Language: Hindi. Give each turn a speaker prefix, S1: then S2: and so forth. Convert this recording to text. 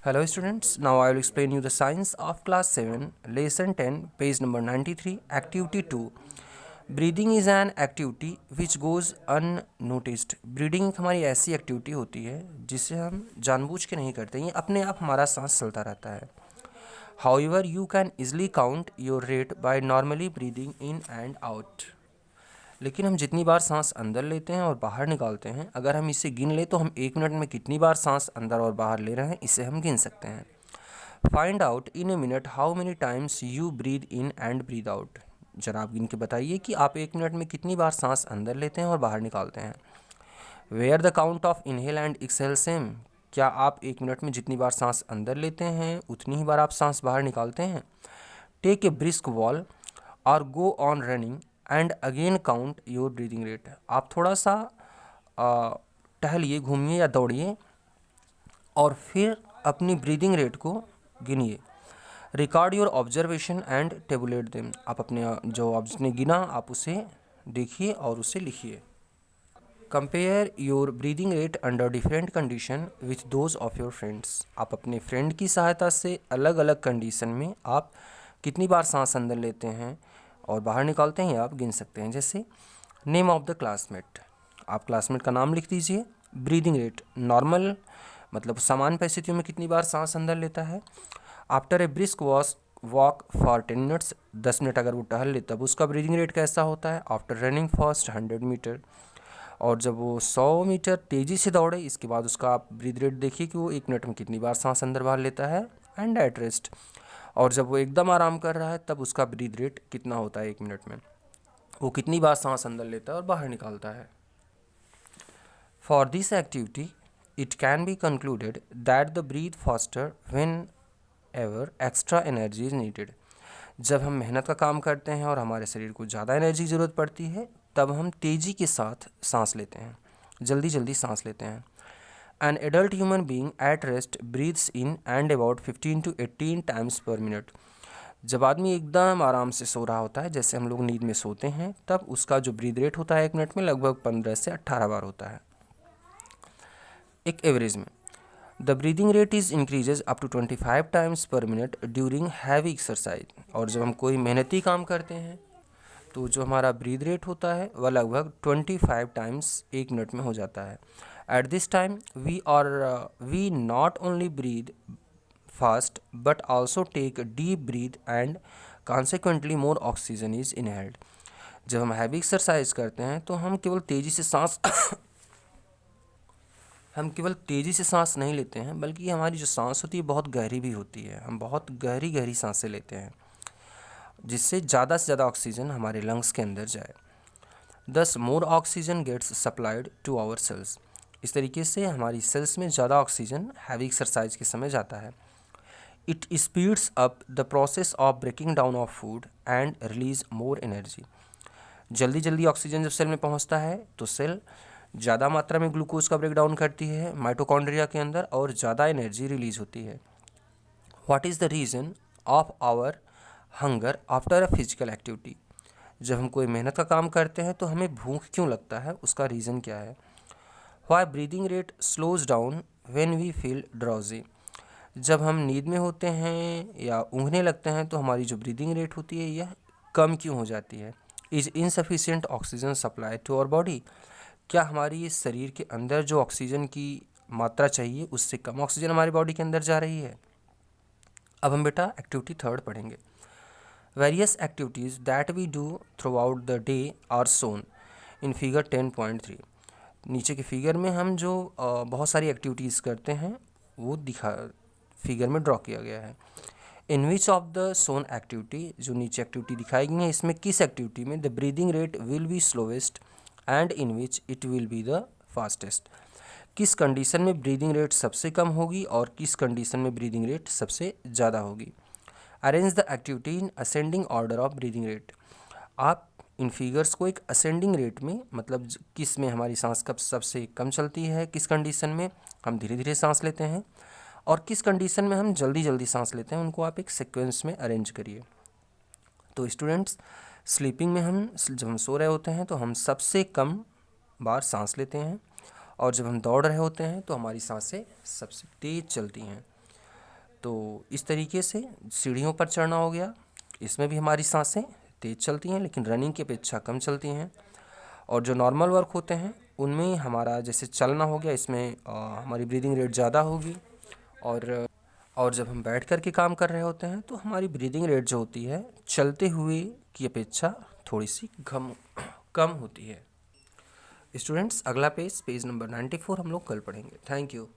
S1: Hello students, now I will explain you the science of class 7, lesson 10, page number 93, activity 2. Breathing is an activity which goes unnoticed. Breathing एक हमारी ऐसी एक्टिविटी होती है जिसे हम जानबूझ के नहीं करते, ये अपने आप हमारा सांस चलता रहता है। However you can easily count your rate by normally breathing in and out. लेकिन हम जितनी बार सांस अंदर लेते हैं और बाहर निकालते हैं, अगर हम इसे गिन लें तो हम 1 मिनट में कितनी बार सांस अंदर और बाहर ले रहे हैं इसे हम गिन सकते हैं। Find out in a minute how many times you breathe in and breathe out. जरा आप गिन के बताइए कि आप 1 मिनट में कितनी बार सांस अंदर लेते हैं और बाहर निकालते हैं। Where the count of inhale and exhale same. क्या आप 1 मिनट में जितनी बार सांस अंदर लेते हैं उतनी ही बार आप सांस बाहर निकालते हैं। टेक ए ब्रिस्क वॉल और go on running and again count your breathing rate. आप थोड़ा सा टहलिए, घूमिए या दौड़िए और फिर अपनी ब्रीदिंग रेट को गिनिए। Record your observation and tabulate them. आप अपने जो आपने गिना आप उसे देखिए और उसे लिखिए। Compare your breathing rate under different condition with those of your friends. आप अपने फ्रेंड की सहायता से अलग अलग कंडीशन में आप कितनी बार सांस अंदर लेते हैं और बाहर निकालते हैं आप गिन सकते हैं। जैसे नेम ऑफ द क्लासमेट, आप क्लासमेट का नाम लिख दीजिए। ब्रीदिंग रेट नॉर्मल मतलब सामान्य परिस्थितियों में कितनी बार सांस अंदर लेता है। After a brisk walk for 10 minutes, 10 minute अगर वो टहल ले तब उसका ब्रीदिंग रेट कैसा होता है। आफ्टर रनिंग फर्स्ट 100 मीटर, और जब वो 100 मीटर तेज़ी से दौड़े इसके बाद उसका आप ब्रीथ रेट देखिए कि वो 1 मिनट में कितनी बार सांस अंदर बाहर लेता है। एंड एट रेस्ट, और जब वो एकदम आराम कर रहा है तब उसका ब्रीथ रेट कितना होता है 1 मिनट में, वो कितनी बार सांस अंदर लेता है और बाहर निकालता है। For this activity it can be concluded that the breath faster whenever extra energy is needed. जब हम मेहनत का काम करते हैं और हमारे शरीर को ज़्यादा एनर्जी की ज़रूरत पड़ती है तब हम तेज़ी के साथ सांस लेते हैं, जल्दी जल्दी सांस लेते हैं। An adult human being at rest breaths in and about 15 to 18 times per minute. जब आदमी एकदम आराम से सो रहा होता है, जैसे हम लोग नींद में सोते हैं, तब उसका जो ब्रीथ रेट होता है 1 मिनट में लगभग 15 से 18 बार होता है एक एवरेज में। The breathing rate is increases up to 25 times per minute during heavy exercise. और जब हम कोई मेहनती काम करते हैं तो जो हमारा ब्रीथ रेट होता है वह लगभग 25 टाइम्स 1 मिनट में हो जाता है। At this time we not only breathe fast but also take deep breath and consequently more oxygen is inhaled. जब हम हैवी एक्सरसाइज करते हैं तो हम केवल तेज़ी से सांस नहीं लेते हैं, बल्कि हमारी जो सांस होती है बहुत गहरी भी होती है। हम बहुत गहरी गहरी सांसें लेते हैं जिससे ज़्यादा से ज़्यादा ऑक्सीजन हमारे लंग्स के अंदर जाए। Thus more oxygen gets supplied to our cells. इस तरीके से हमारी सेल्स में ज़्यादा ऑक्सीजन हैवी एक्सरसाइज के समय जाता है। It speeds up the process of breaking down of food and release more energy. जल्दी जल्दी ऑक्सीजन जब सेल में पहुंचता है तो सेल ज़्यादा मात्रा में ग्लूकोज का ब्रेक डाउन करती है माइटोकॉन्ड्रिया के अंदर और ज़्यादा एनर्जी रिलीज होती है। What is the reason of our hunger after a physical activity. जब हम कोई मेहनत का काम करते हैं तो हमें भूख क्यों लगता है, उसका रीज़न क्या है। Why breathing rate slows down when we feel drowsy. जब हम नींद में होते हैं या ऊँघने लगते हैं तो हमारी जो ब्रीदिंग रेट होती है यह कम क्यों हो जाती है। Is insufficient oxygen supply to our body. क्या हमारी इस शरीर के अंदर जो ऑक्सीजन की मात्रा चाहिए उससे कम ऑक्सीजन हमारी बॉडी के अंदर जा रही है। अब हम बेटा एक्टिविटी 3 पढ़ेंगे। Various activities that we do throughout the day are shown in figure 10.3। नीचे के फिगर में हम जो बहुत सारी एक्टिविटीज़ करते हैं वो फिगर में ड्रॉ किया गया है। In which of the son activity, जो नीचे एक्टिविटी दिखाई गई है इसमें किस एक्टिविटी में the breathing rate will be slowest and in which it will be the fastest. किस कंडीशन में ब्रीदिंग रेट सबसे कम होगी और किस कंडीशन में ब्रीदिंग रेट सबसे ज़्यादा होगी। Arrange the activity in ascending order of breathing rate. आप इन फिगर्स को एक असेंडिंग रेट में, मतलब किस में हमारी सांस कब सबसे कम चलती है, किस कंडीशन में हम धीरे धीरे सांस लेते हैं और किस कंडीशन में हम जल्दी जल्दी सांस लेते हैं, उनको आप एक सीक्वेंस में अरेंज करिए। तो स्टूडेंट्स, स्लीपिंग में जब हम सो रहे होते हैं तो हम सबसे कम बार सांस लेते हैं और जब हम दौड़ रहे होते हैं तो हमारी सांसें सबसे तेज़ चलती हैं। तो इस तरीके से सीढ़ियों पर चढ़ना हो गया, इसमें भी हमारी सांसें तेज़ चलती हैं लेकिन रनिंग की अपेक्षा कम चलती हैं। और जो नॉर्मल वर्क होते हैं उनमें हमारा जैसे चलना हो गया, इसमें हमारी ब्रीदिंग रेट ज़्यादा होगी। और जब हम बैठ कर के काम कर रहे होते हैं तो हमारी ब्रीदिंग रेट जो होती है चलते हुए की अपेक्षा थोड़ी सी कम होती है। स्टूडेंट्स, अगला पेज नंबर 94 हम लोग कल पढ़ेंगे। Thank you.